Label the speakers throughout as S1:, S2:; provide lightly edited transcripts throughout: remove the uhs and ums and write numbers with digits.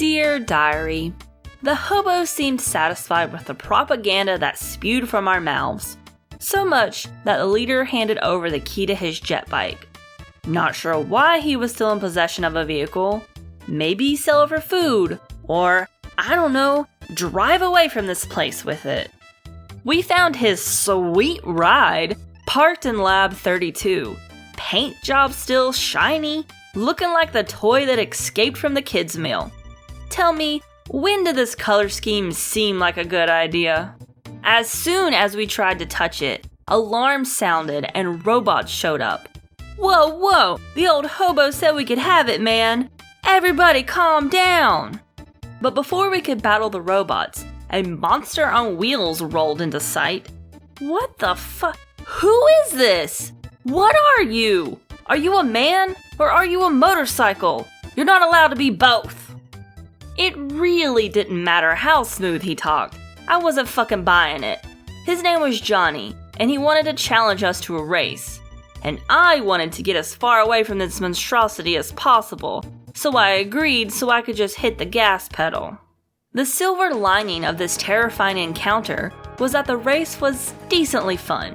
S1: Dear Diary, the hobo seemed satisfied with the propaganda that spewed from our mouths, so much that the leader handed over the key to his jet bike. Not sure why he was still in possession of a vehicle. Maybe sell it for food, or, I don't know, drive away from this place with it. We found his sweet ride parked in Lab 32. Paint job still shiny, looking like the toy that escaped from the kids' meal. Tell me, when did this color scheme seem like a good idea? As soon as we tried to touch it, alarms sounded and robots showed up. Whoa, the old hobo said we could have it, man. Everybody calm down. But before we could battle the robots, a monster on wheels rolled into sight. What the fuck? Who is this? What are you? Are you a man or are you a motorcycle? You're not allowed to be both. It really didn't matter how smooth he talked. I wasn't fucking buying it. His name was Johnny, and he wanted to challenge us to a race. And I wanted to get as far away from this monstrosity as possible, so I agreed so I could just hit the gas pedal. The silver lining of this terrifying encounter was that the race was decently fun,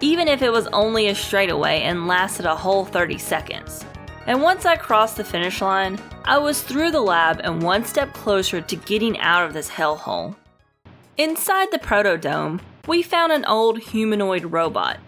S1: even if it was only a straightaway and lasted a whole 30 seconds. And once I crossed the finish line, I was through the lab and one step closer to getting out of this hellhole. Inside the Protodome, we found an old humanoid robot.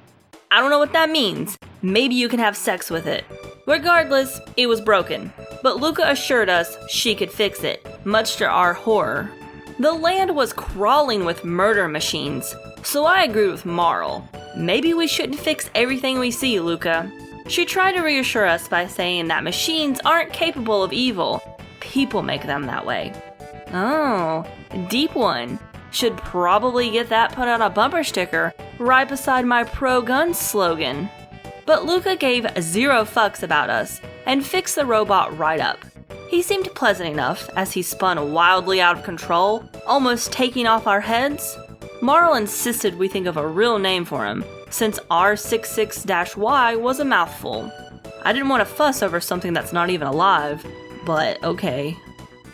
S1: I don't know what that means. Maybe you can have sex with it. Regardless, it was broken, but Luca assured us she could fix it, much to our horror. The land was crawling with murder machines, so I agreed with Marl. Maybe we shouldn't fix everything we see, Luca. She tried to reassure us by saying that machines aren't capable of evil. People make them that way. Oh, deep one. Should probably get that put on a bumper sticker right beside my pro-gun slogan. But Luca gave zero fucks about us and fixed the robot right up. He seemed pleasant enough as he spun wildly out of control, almost taking off our heads. Marl insisted we think of a real name for him, since R66-Y was a mouthful. I didn't want to fuss over something that's not even alive, but okay.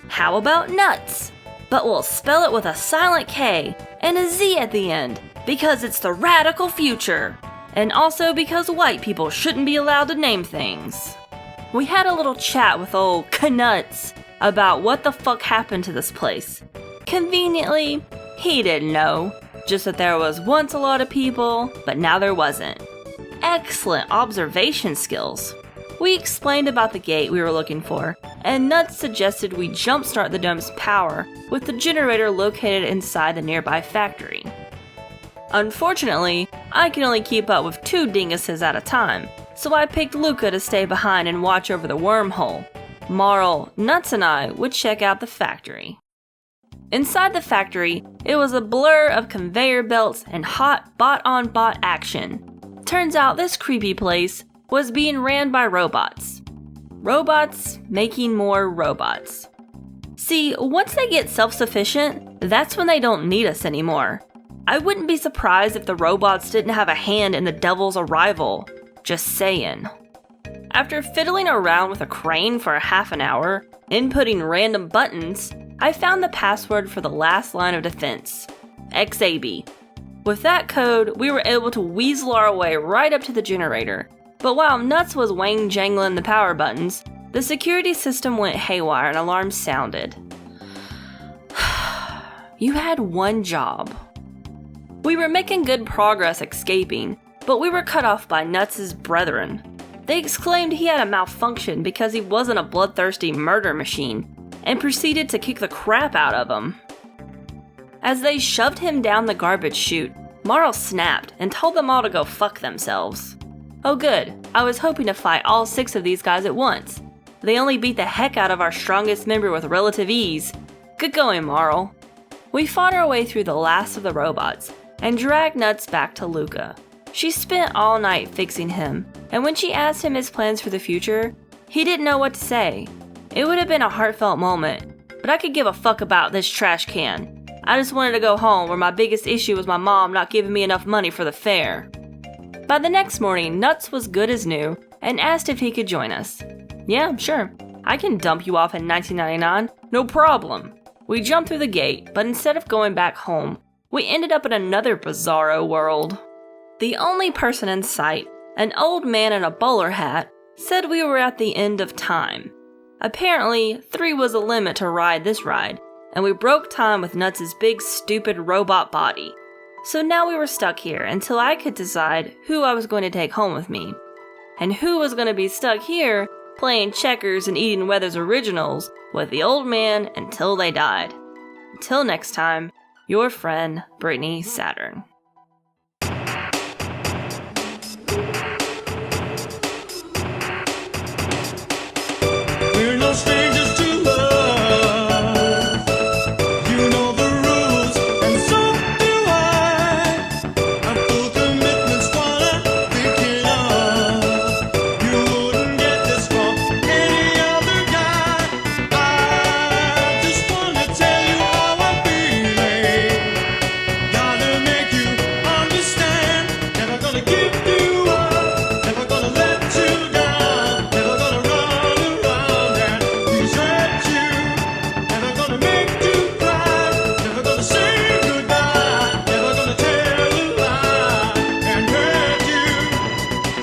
S1: How about nuts? But we'll spell it with a silent K and a Z at the end, because it's the radical future. And also because white people shouldn't be allowed to name things. We had a little chat with old Knuts about what the fuck happened to this place. Conveniently, he didn't know. Just that there was once a lot of people, but now there wasn't. Excellent observation skills. We explained about the gate we were looking for, and Nuts suggested we jumpstart the dome's power with the generator located inside the nearby factory. Unfortunately, I can only keep up with 2 dinguses at a time, so I picked Luca to stay behind and watch over the wormhole. Marl, Nuts, and I would check out the factory. Inside the factory, it was a blur of conveyor belts and hot bot-on-bot action. Turns out this creepy place was being ran by robots. Robots making more robots. See, once they get self-sufficient, that's when they don't need us anymore. I wouldn't be surprised if the robots didn't have a hand in the devil's arrival. Just saying. After fiddling around with a crane for half an hour, inputting random buttons, I found the password for the last line of defense, XAB. With that code, we were able to weasel our way right up to the generator. But while Nuts was wang-jangling the power buttons, the security system went haywire and alarms sounded. You had one job. We were making good progress escaping, but we were cut off by Nuts' brethren. They exclaimed he had a malfunction because he wasn't a bloodthirsty murder machine, and proceeded to kick the crap out of him. As they shoved him down the garbage chute, Marl snapped and told them all to go fuck themselves. Oh good, I was hoping to fight all 6 of these guys at once. They only beat the heck out of our strongest member with relative ease. Good going, Marl. We fought our way through the last of the robots, and dragged Nuts back to Luca. She spent all night fixing him, and when she asked him his plans for the future, he didn't know what to say. It would have been a heartfelt moment, but I could give a fuck about this trash can. I just wanted to go home where my biggest issue was my mom not giving me enough money for the fare. By the next morning, Nuts was good as new and asked if he could join us. Yeah, sure. I can dump you off in 1999, no problem. We jumped through the gate, but instead of going back home, we ended up in another bizarro world. The only person in sight, an old man in a bowler hat, said we were at the end of time. Apparently, 3 was the limit to ride this ride, and we broke time with Nuts' big stupid robot body. So now we were stuck here until I could decide who I was going to take home with me. And who was going to be stuck here playing checkers and eating Weathers originals with the old man until they died. Until next time, your friend, Brittany Saturn.